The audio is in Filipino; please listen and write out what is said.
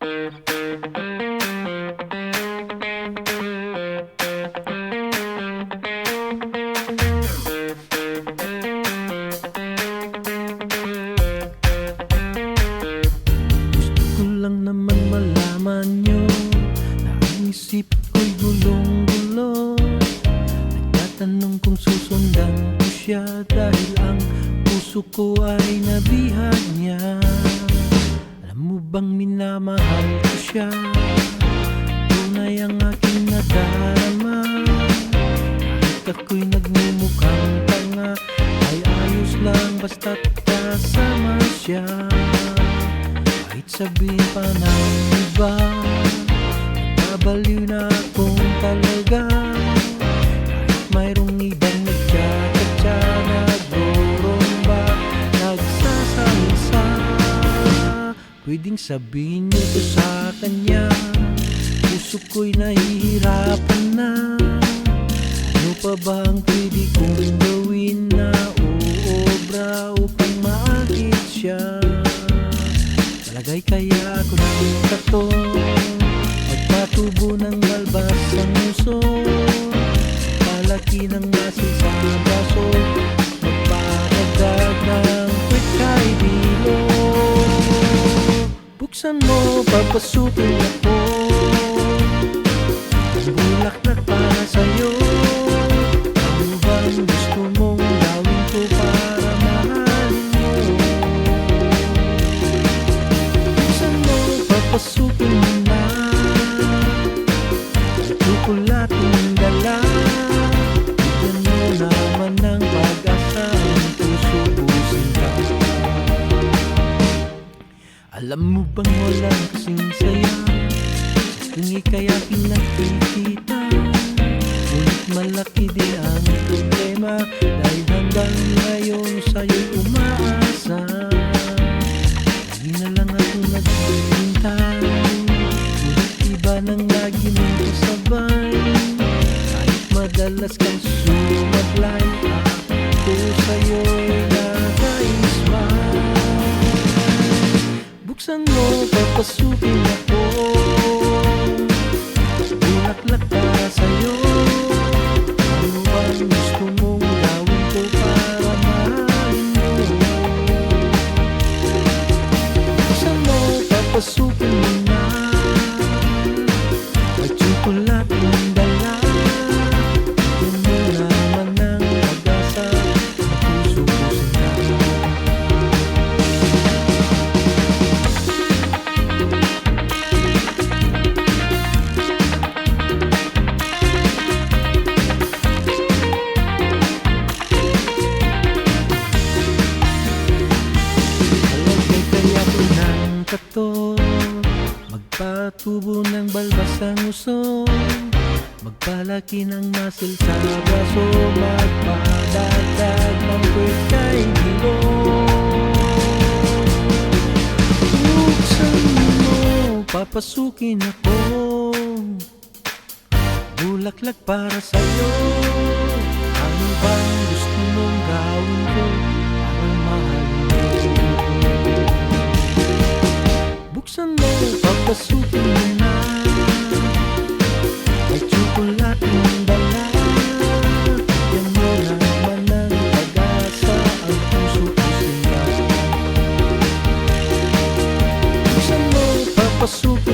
Gusto ko lang naman malaman nyo na ang isip ko'y gulong-gulo. Nagtatanong kung susundan ko siya dahil ang puso ko ay nabihag niya. Alam mo bang minamahal ko siya? Tunay ang aking nadarama. Kahit ako'y nagmumukhang tanga, ay ayos lang basta't kasama siya. Kahit sabihin pa ng iba, nagkabaliw na akong talaga. Kahit mayroong ibang nagtsatsa, nagroromba, nagsasalsa, pwedeng sabihin niyo to sa kanya. Puso ko'y nahihirapan na. Ano pa ba ang pwede kong gawin na uobra upang maakit siya? Palagay kaya ako nagtato, magpatubo ng balbas ang uso, palaki ng masil sa braso, magpakagdag ng quick kay bilo. Buksan mo, papasukin ako, ang bulaklak para sa'yo. Ano bang gusto mong gawin ko para mahalin mo? Buksan mo, papasukin mo na, tsokolating dala. Bigyan mo naman ng pag-asa ang puso ko sinta. Alam mo bang walang kasing saya sa tuwing ika'y aking nakikita? Ngunit malaki din ang problema dahil hanggang ngayon sa'yo'y umaasa. Lagi na lang akong naghihintay, ngunit iba nang lagi mong kasabay. Kahit madalas kang sumablay, ako sa'yo'y naka-smile. Buksan mo, papasukin ako, bulaklak para sa'yo. Ano bang gusto mong gawin ko para mahalin mo? Buksan mo, papasukin mo na, may tsokolating dala. Bigyan mo naman ng pag-asa ang puso ko sinta. Kato, magpatubo ng balbas ang uso, magpalaki ng masil sa braso, magpadagdag ng quick kay bilo. Buksan mo, papasukin ako, bulaklak para sa'yo. Ano bang gusto mong gawin ko para mahalin mo? Buksan mo, papasukin mo na, may tsokolating dala. Bigyan mo naman ng pag-asa ang puso ko sinta. Buksan mo, papasukin